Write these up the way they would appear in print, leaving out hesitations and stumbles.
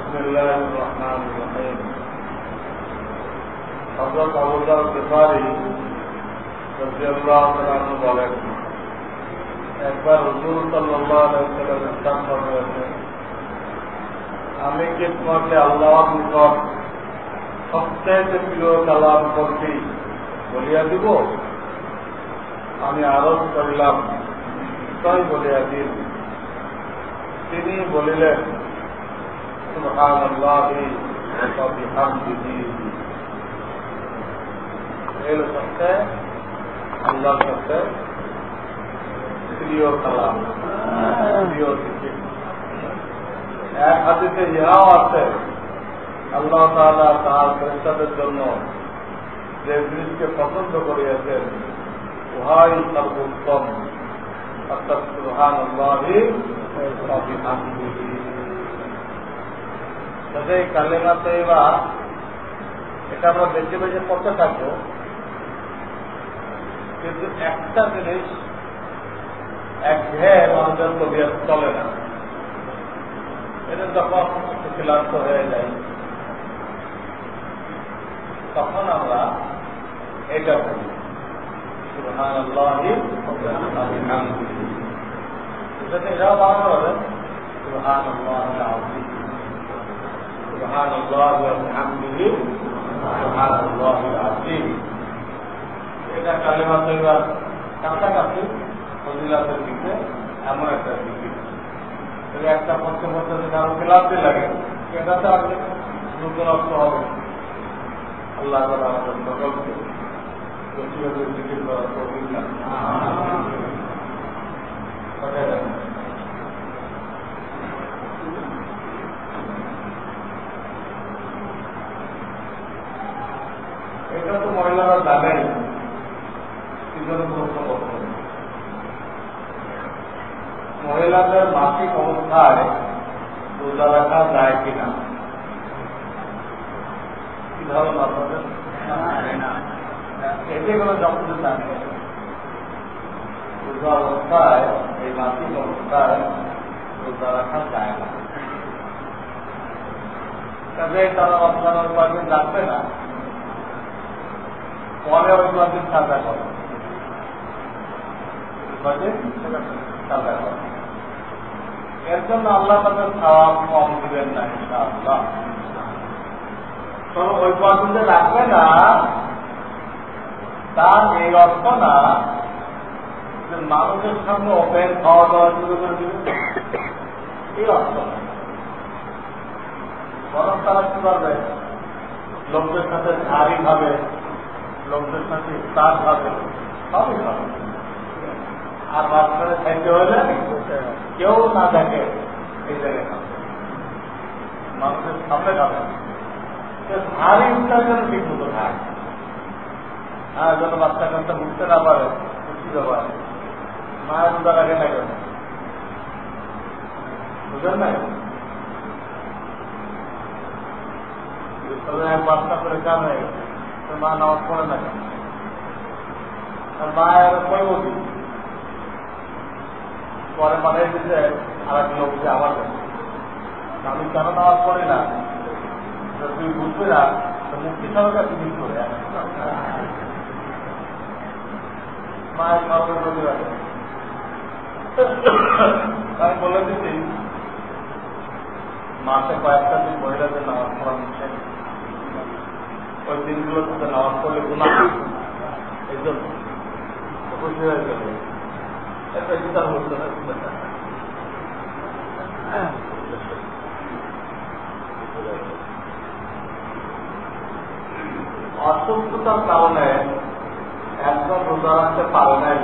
بسم الله الرحمن الرحيم حضرت আবু যর গিফারী রাদিয়াল্লাহু তাআলা আনহু বলেন, একবার হুজুর সাল্লাল্লাহু আলাইহি ওয়াসাল্লাম ইরশাদ করেছেন, আমি কি তোমাকে আল্লাহর নিকট সবচেয়ে প্রিয় কালাম করছি বলিয়া দিব? আমি আরজ করিলাম, তাই বলিয়া দিন। তিনি বলিলেন, সুবহানাল্লাহি ওয়া বিহামদিহি। এই সত্যে আল্লাহর সাথে প্রিয় কালাম, প্রিয় জিকির। এক হাদিসে ইহাও আছে, আল্লাহ তাআলা তার ফেরেশতাদের জন্য যে জিনিসকে পছন্দ করিয়াছেন উহাই সর্বোত্তম, অর্থাৎ সুবহানাল্লাহি ওয়া বিহামদিহি। তবে কালেমা তৈবা এটা আমরা বেশি বেশি করতে থাকবো, কিন্তু একটা জিনিস একঘেয়ে মানুষের তবিয়ত চলে না। এটা যখন একটু ক্লান্ত হয়ে যায় তখন আমরা এটা বলি, সুবহানাল্লাহি ওয়া বিহামদিহি। এটাও বানানো হবে সুবহানাল্লাহিল আযীম, সুবহানাল্লাহি ওয়া বিহামদিহি, সুবহানাল্লাহিল আযীম। এটা কালেমা তৈবার কাছাকাছি ফজিলাতের দিকে এমন একটা দিকে। তবে একটা পড়তে পড়তে যদি আরো ক্লান্তি লাগে, এটাতে আপনি নতুনত্ব হবে। আল্লাহ তাআলা আমাদের সকলকে প্রতিভাবে জিকির করার তৌফিক দান করুন। এটা তো মহিলারা জানেই, মহিলাদের মাসিক অবস্থায় রোজা রাখা যায় কিনা? কি ধরনের আপনাদের এতে কোনো যখন জানে রোজা অবস্থায়, এই মাসিক অবস্থায় রোজা রাখা যায় না। তবে তারা আপনার কয়েকদিন রাখবে না, পরে ওই কয়েকদিন সাজা করে, সাজা করে। এর জন্য আল্লাহ তাদের খাওয়া কম দিবেন না ইনশাআল্লাহ। তবে ওই কয়েকদিন রাখবে না তার এই অর্থ না যে মানুষের সামনে ওপেন খাওয়া দাওয়া শুরু করে দিবে, এই অর্থ না। বরং তারা কি করবে, লোকদের সাথে ঝাড়ি খাবে, লোকদের সাথে ইফতার খাবে, সবই খাবে। আর মাঝখানে খাইতে হলে কেউ না দেখে এই জায়গায় খাবে, মানুষের সামনে খাবে। ভারী ইফতার যেন ঠিক মতো খায়, হ্যাঁ, যেন বাচ্চা কাচ্চা উঠতে না পারে, উঠতে পারে। মায়ের রোজা রাখে না কেন বুঝলেন না? এক বাচ্চা করে কান হয়ে গেছে, মা নামাজ পড়ে না কেন? আর মায়ের কইব কি পরে পাঠিয়ে দিতে আর এক লোক যে আবার আমি কেন নামাজ পড়ি না, তুই বুঝবে না, মুক্তি সরকার তুমি করে মায়ের সরকার প্রতি রাখে। আমি বলে দিচ্ছি, মাসে কয়েকটা দিন মহিলাদের নামাজ পড়া নিচ্ছে, ওই দিনগুলোতে নামাজ পড়লে গুনাহ, এই জন্য খুশি হয়ে গেল। অসুস্থতার কারণে একজন রোজা রাখতে পারে নাই,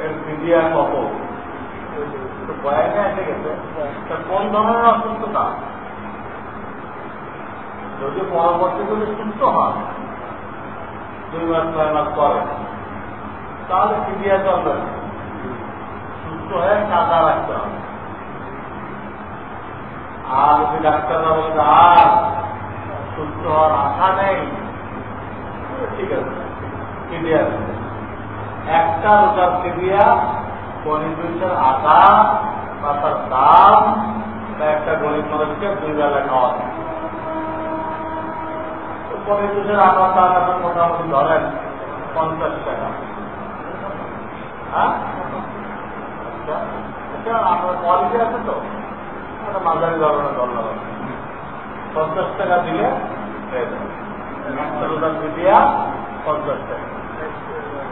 এর ফিদিয়া কত বয়ানে এসে গেছে। কোন ধরনের অসুস্থতা? যদি পরবর্তীগুলি সুস্থ হয়, 2 মাস 6 মাস পরে, তাহলে ফিদিয়া চলবে না, সুস্থ হয়ে কাজা রাখতে হবে। আর যদি ডাক্তাররা বলছে আর সুস্থ হওয়ার আশা নেই, ঠিক আছে, ফিদিয়া একটা রোজার ফিদিয়া 25 আটা বা তার দাম একটা গরিব মানুষকে 2 বেলা খাওয়া যায়। পরে দুধের আবার তার এখন মোটামুটি ধরেন 50 টাকা। হ্যাঁ, আচ্ছা এটা আপনার কোয়ালিটি আছে তো, একটা মাঝারি ধরনের ধরলাম 50 টাকা দিলে দিয়া 50 টাকা।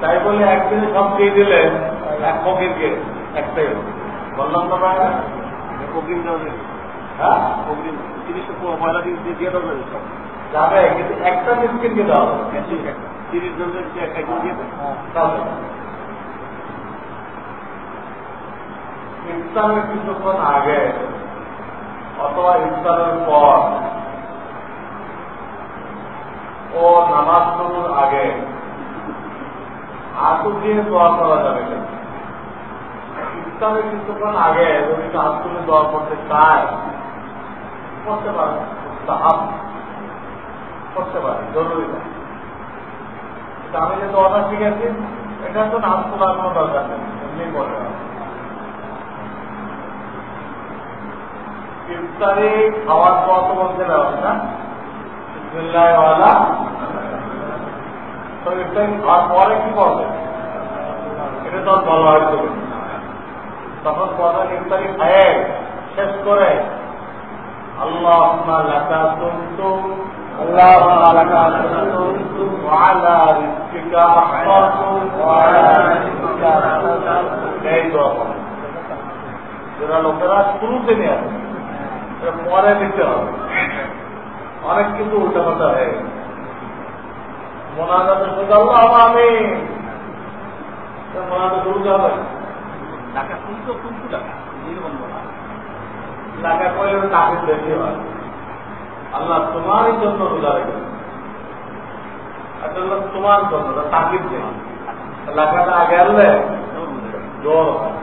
তাই বলে একদিনে সব দিয়ে দিলে এক ফকিরকে একটাই বললাম তো ভাই, অগ্রিম দেওয়া যাবে। হ্যাঁ, অগ্রিম 30 পয়লা দিন দিয়ে দেওয়া যাবে, কিন্তু একটা মিসকিনকে দেওয়া হবে 30 জনের একজন দিয়ে দেবে। ইফতারের কিছুক্ষণ আগে অথবা ইফতারের পর ও নামাজ শুরুর আগে হাঁটু দিয়ে দোয়া করা যাবে না। ইফতারের কিছুক্ষণ আগে যদি হাত তুলে দোয়া করতে চায় করতে পারে, করতে পারে, জরুরি না। আমি যে দোয়াটা শিখেছি এটা তো হাত তোলার কোনো দরকার নেই, এমনি করতে হবে। ইফতারি খাওয়ার পর তো বলতে ব্যবস্থা বিসমিল্লাহিওয়ালা, তো ইফতারি খাওয়ার পরে কি করবে এটা তো বলা হয়তো, তখন কথা ইফতারি খায় শেষ করে আল্লাহুম্মা লাকা সুমতু আল্লাহুম্মা লাকা সুমতু ওয়া আলা রিজকিকা আহতাতু ওয়া আলা রিজকিকা আহতাতু, এই দোয়া করে যারা লোকেরা শুরুতে নিয়ে আসে পরে দিতে হবে। অনেক কিছু উল্টাপাল্টা হয়ে গেছে। মোনাজাতের সাথে আল্লাহ আমি মোনাজাত শুরুতে হবে টাকা শুনতো কিন্তু টাকা টাকা করলে টাকা বেশি হয়। আল্লাহ তোমারই জন্য রোজা রেখে, আসলে তোমার জন্য তাকিদ নেই, টাকাটা আগে আনলে জোর হয়,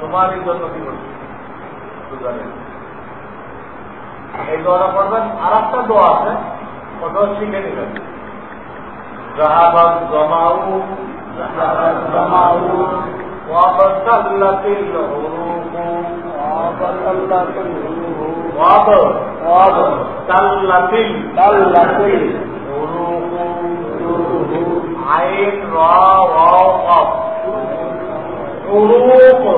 তোমারই জন্য কি করছে রোজা রেখে। এই দোয়াটা করবেন। আর একটা দোয়া আছে, ওটাও শিখে নিবেন। জাহাবাত জামাউ জামাউ ওয়া বাতাল্লাতিল উরুকু ওয়া বাতাল্লাতিল উরুকু ওয়া বাতাল্লাতিল উরুকু আইন রা ওয়াও কফ উরুকু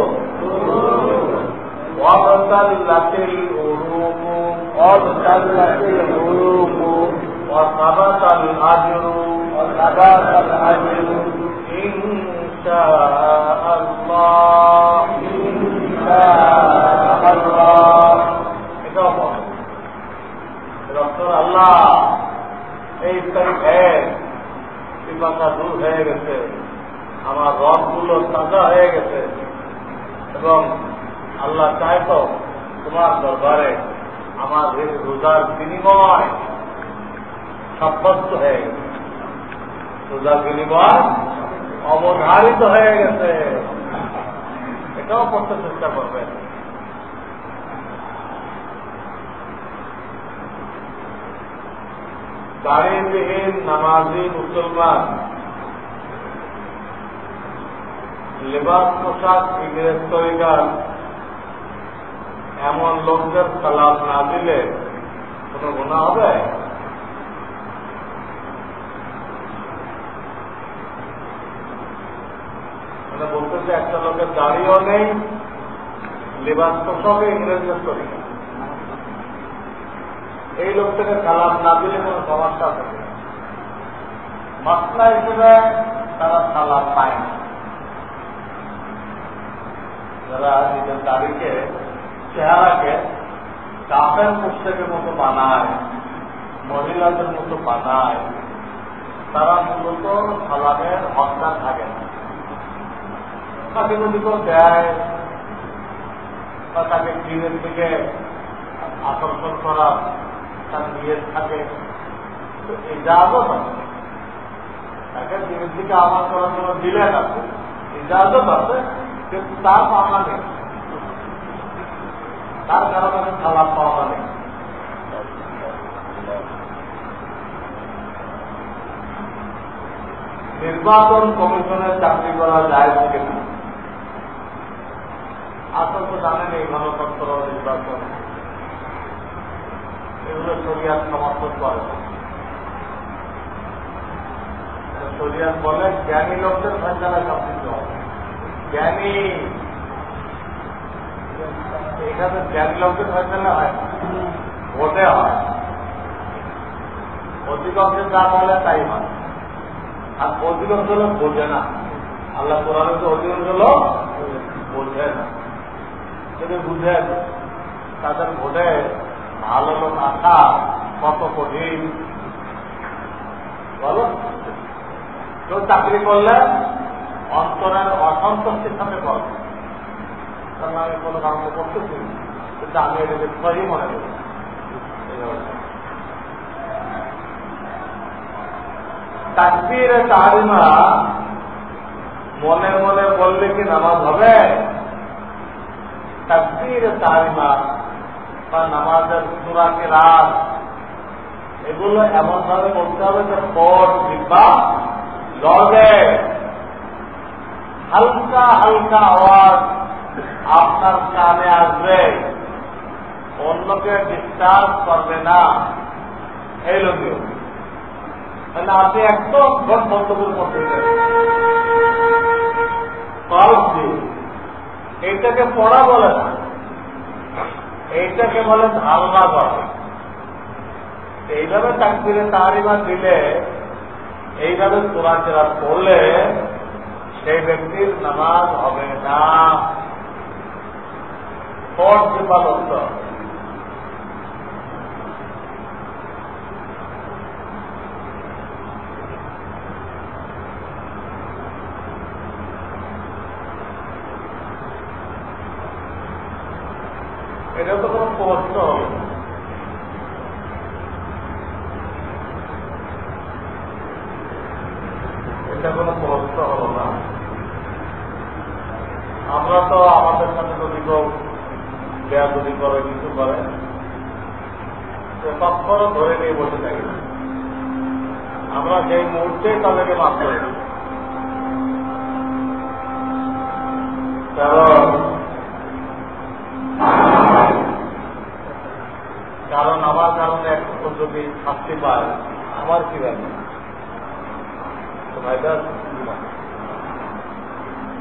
ওয়া বাতাল্লাতিল উরুকু وابتلت العروق وثبت الأجر إن شاء الله এটাও বল ডক্টর আল্লাহ এই তারিখে পিপাসা দূর হয়ে গেছে, আমার রথগুলো তাজা হয়ে গেছে এবং আল্লাহ চাই তো তোমার দরবারে আমার এই রোজার বিনিময় সাব্যস্ত হয়ে গেছে, রোজার বিনিময় অবধারিত হয়ে গেছে। এটাও করতে চেষ্টা করবেন। দাড়িবিহীন নামাজি মুসলমান লেবাস পোশাক ইংরেজ তরিকার এমন লোকদের সালাম না দিলে কোন গুনাহ হবে? মানে বলতেছে একটা লোকের দাড়িও নেই, লেবাস পোশাকে ইংরেজদের তরিকা, এই লোকটাকে সালাম না দিলে কোন সমস্যা থাকে না। মাসলা হিসেবে তারা সালাম পায় না। যারা নিজের দাড়িকে চেহারাকে কাফের মুশরিকের মতো বানায়, মহিলাদের মতো বানায়, তারা মূলত সালামের হকদার থাকে না। তাকে যদি কেউ দেয় বা তাকে দিনের দিকে আকর্ষণ করা তার নিয়ে থাকে, তো ইজাজত আছে, তাকে দিনের দিকে আমার করার জন্য দিলেন আছে, ইজাজত আছে, কিন্তু তার পাওয়া নেই, তার কারণে সালাম পাওয়া নেই। নির্বাচন কমিশনের চাকরি করা যায় কিনা? আসল তো জানেন এই গণতন্ত্র নির্বাচন এগুলো শরিয়াত সমর্থন করে না। শরিয়াত বলে জ্ঞানী লোকদের ফয়সালায় সব কিছু হবে। জ্ঞানী, এখানে জ্ঞানী লোকদের ফয়সালা হয় না, ভোটে হয়। অধিকাংশের যা বলে তাই হয়, আর অধিকাংশ লোক বোঝে না। আল্লাহ কোরআনে তো অধিকাংশ লোক বোঝে না, যদি বুঝেন তাদের ভোটে ভালো লোক আসা কত কঠিন। বলো, কেউ চাকরি করলে অন্তরের অসন্তুষ্টির সাথে করবে, কারণ আমি কোনো কারণে করতেছি, কিন্তু আমি এটাকে সহি মনে করি। তাকবীরে তাহরিমা মনে মনে বললে কি নামাজ হবে? তাকবীরে তাহরিমা বা নামাজের সূরা কিরাত এগুলো এমন ভাবে করতে হবে যে পট কিংবা লগে হালকা হালকা আওয়াজ আপনার কানে আসবে, অন্যকে ডিস্টার্ব করবে না। এই লোকীয় তাহলে আপনি একদম ঘর বন্ধ করে করতে এইটাকে পড়া বলে না, এইটাকে বলে ধারণা করে। এইভাবে তাকবীরে তাহরিমা দিলে, এইভাবে সূরা কিরাত পড়লে সেই ব্যক্তির নামাজ হবে না। পড় বিপালত্ব এটা তো কোনো প্রশ্ন হবে না। এটা কোনো প্রশ্ন হলো না। আমরা তো আমাদের সাথে যদি কেউ বেয়াদবি করে কিছু করে তৎক্ষণ ধরে নিয়ে বসে থাকি, আমরা যেই মুহূর্তে তাদেরকে মাফ করে দিই। কারণ আমার কারণে একটু যদি শাস্তি পায় আমার কি ব্যাপার?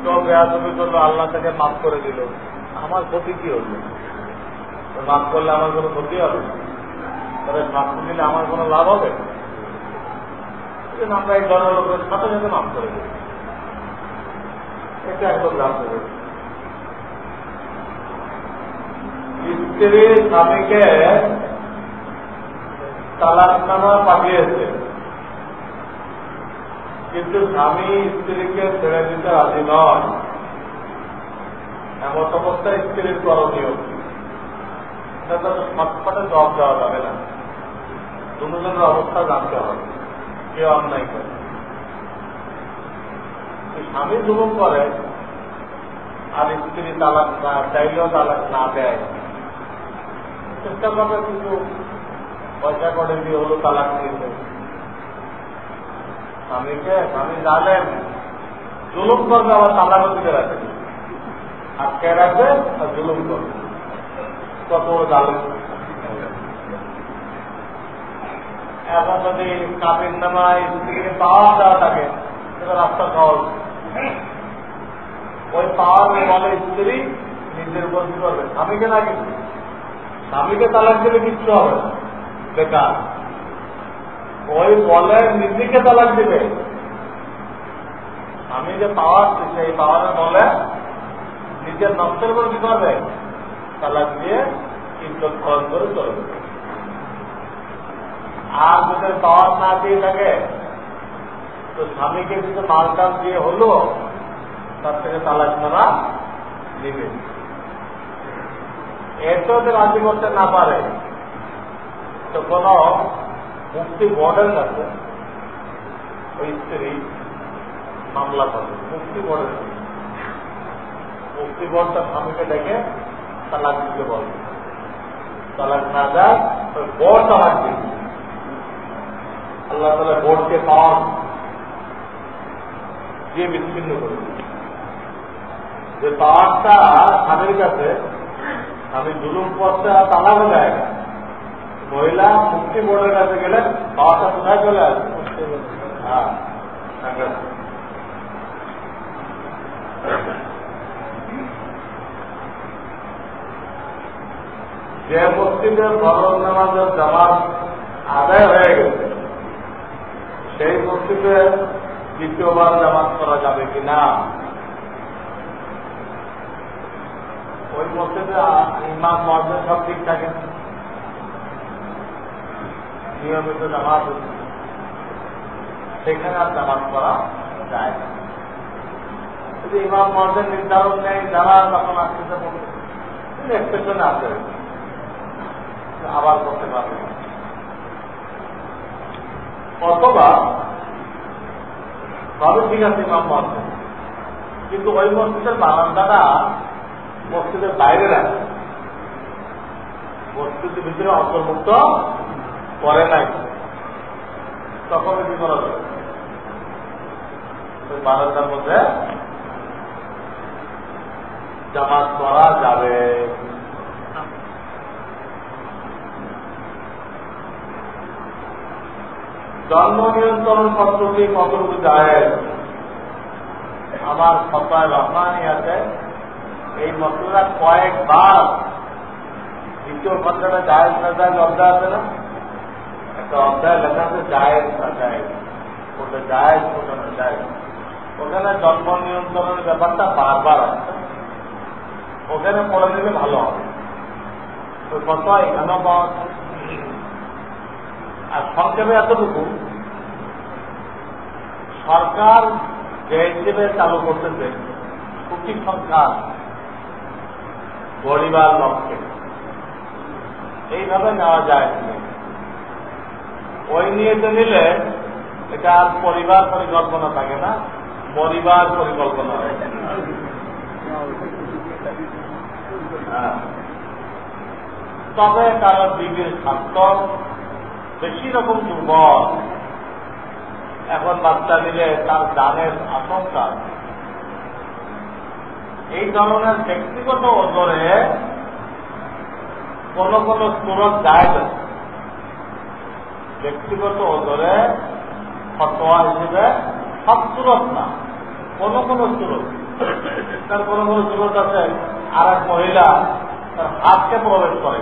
তো বেয়াদবি করলো, আল্লাহ তাকে মাফ করে দিল, আমার ক্ষতি কি হলো? মাফ করলে আমার কোনো ক্ষতি হবে? তবে মাফ দিলে আমার কোনো লাভ হবে? আমরা এই দলের লোকের সাথে সাথে মাফ করে দিই, এটা একদম জানতে হবে। স্ত্রী স্বামীকে তালাকনামা পাঠিয়েছে, কিন্তু স্বামী স্ত্রীকে ছেড়ে দিতে রাজি নয়। এমন অবস্থায় স্ত্রীর করণীয় সৎপথে জবাব দেওয়া যাবে না। দুজনের অবস্থা জানতে হবে, কেউ অন্যায় করে। স্বামী জুলুম করে আর স্ত্রী তালাক না চাইলেও তালাক না দেয়, চেষ্টা করবে কিছু পয়সা করে দিয়ে হলো তালাক দিয়েছে। স্বামী জানেন জুলুম করবে, আবার তালাকও দিতে রাখে, আটকে রাখবে আর জুলুম করবে, কত বড় জালেম। এখন যদি কাপের নামায় স্ত্রীকে পাওয়া দেওয়া থাকে সেটা রাস্তা সহজ। ওই পাওয়ার বলে স্ত্রী নিজের উপর কি করবে? স্বামীকে না, কিন্তু স্বামীকে তালাক দিলে কিচ্ছু হবে না, বেকার। ওই বলে নিজেকে তালাক দিবে, স্বামী যে পাওয়ার সেই পাওয়ারে বলে নিজের নষ্টের উপর কি করবে? তালাক দিয়ে ইজ্জত খরচ করে চলে যাবে। আর যদি পাওয়ার না দিয়ে থাকে তো স্বামীকে যদি মালটাল দিয়ে হলো তার থেকে তালাক নামা নিবে। এরটাও যদি রাজি করতে না পারে তো কোন মুক্তি বোর্ডের কাছে ওই স্ত্রী মামলা করে, মুক্তি বোর্ডের কাছে। মুক্তি বোর্ডটা স্বামীকে ডেকে তালাক দিতে বলবে, তালাক না যায় ওই বোর্ড তালাক দিবে। আল্লাহ তাআলা বোর্ডকে পাওয়ার দিয়ে বিচ্ছিন্ন করে যে পাওয়ারটা স্বামীর কাছে, স্বামী জুলুম করতে তালাক দেয়, মহিলা মুক্তি বোর্ডের কাছে গেলে পাওয়াটা কোথায় চলে আসবে? হ্যাঁ, যে মসজিদে ফরজ নামাজের জামাত আদায় হয়ে গেছে সেই মসজিদে দ্বিতীয়বার জামাত করা যাবে কিনা? ওই মসজিদে ইমাম মুয়াজ্জিন সব ঠিক থাকে, নিয়মিত জামাত হচ্ছে, সেখানে আর জামাত করা যায় না। যদি ইমাম মুয়াজ্জিন নির্ধারণ নেই যারা তখন আসতে এক্সপেকশনে আসে আবার করতে পারবে। অথবা তবে ঠিক আছে ইমাম মুয়াজ্জিন, কিন্তু ওই মসজিদের বারান্দাটা মসজিদের বাইরে রাখে, মসজিদের ভিতরে অন্তর্ভুক্ত করে নাই, তখন কি করা যাবে? ওই বারান্দার মধ্যে জামাত করা যাবে। জন্ম নিয়ন্ত্রণ পদ্ধতি কতটুকু যায়? আমার ফতোয়ায়ে রহমানি আছে, এই মসলা কয়েকবার দ্বিতীয় খণ্ডে জায়েজ না জায়েজ অধ্যায় আছে না, একটা অধ্যায় লেখা আছে জায়েজ না জায়েজ, ওটা জায়েজ ওটা না জায়েজ। ওখানে জন্ম নিয়ন্ত্রণের ব্যাপারটা বারবার আসছে, ওখানে পড়ে নিলে ভালো হবে। ওই ফতোয়া এখানেও পাওয়া যায়। আর সংক্ষেপে এতটুকু, সরকার যে হিসেবে চালু করতেছে কুটি সংখ্যা গরিবার লক্ষ্যে এইভাবে নেওয়া যায়, ওই নিয়েতে নিলে এটা আর পরিবার পরিকল্পনা থাকে না, পরিবার পরিকল্পনা হয়। তবে কারো বিবির স্বাস্থ্য বেশি রকম দুর্বল, এখন বাচ্চা দিলে তার জানের আশঙ্কা, এই ধরনের ব্যক্তিগত ওজরে কোন কোন সুরত জায়েজ আছে। ব্যক্তিগত ওজরে ফতোয়া হিসেবে সব সুরত না, কোন কোন সুরত, তার কোন কোন সুরত আছে আর এক মহিলা তার হাতকে প্রবেশ করে,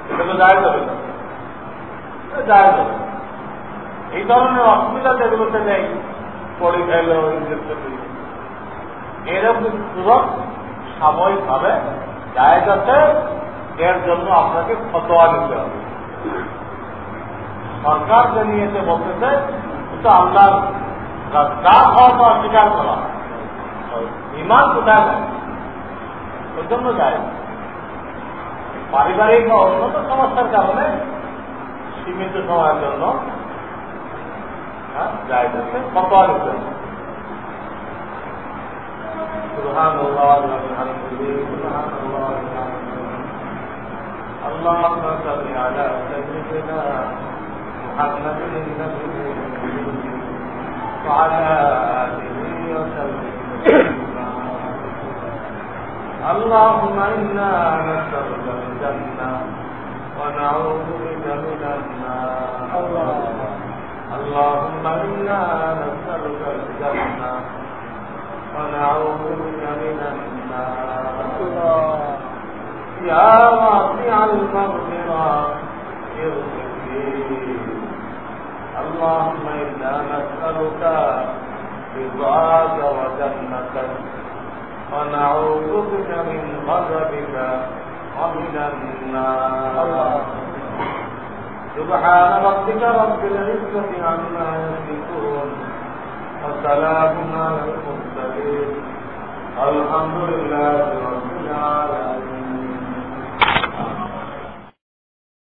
এটা তো জায়েজ হবে না, জায়েজ হবে। এই ধরনের অসুবিধা যেগুলোতে নেই, পড়ি খাইল, ইঞ্জেকশন দিল, এরকম সুরত সাময়িকভাবে জায়েজ আছে, এর জন্য আপনাকে ফতোয়া নিতে হবে। সরকার যে নিয়েছে বলতেছে কিন্তু আল্লাহর রাস্তা হওয়াটা অস্বীকার করা, ইমান কোথায় নেয়, ওই জন্য যায়। পারিবারিক বা উন্নত সমস্যার কারণে সীমিত সময়ের জন্য যায় যাচ্ছে, ফতোয়া নিতে হবে। সুবহানাল্লাহ আলহামদুলিল্লাহ اللهم صل على سيدنا محمد النبي وعلى آله وسلم. اللهم إنا نسألك الجنة ونعوذ بك من النار. اللهم إنا نسألك الجنة ونعوذ بك من النار. يا واسع المغفرة اغفر لي. اللهم إنا نسألك رضاك وجنتك ونعوذ بك من غضبك ومن النار. سبحان ربك رب العزة عما يصفون وسلام على المرسلين الحمد لله.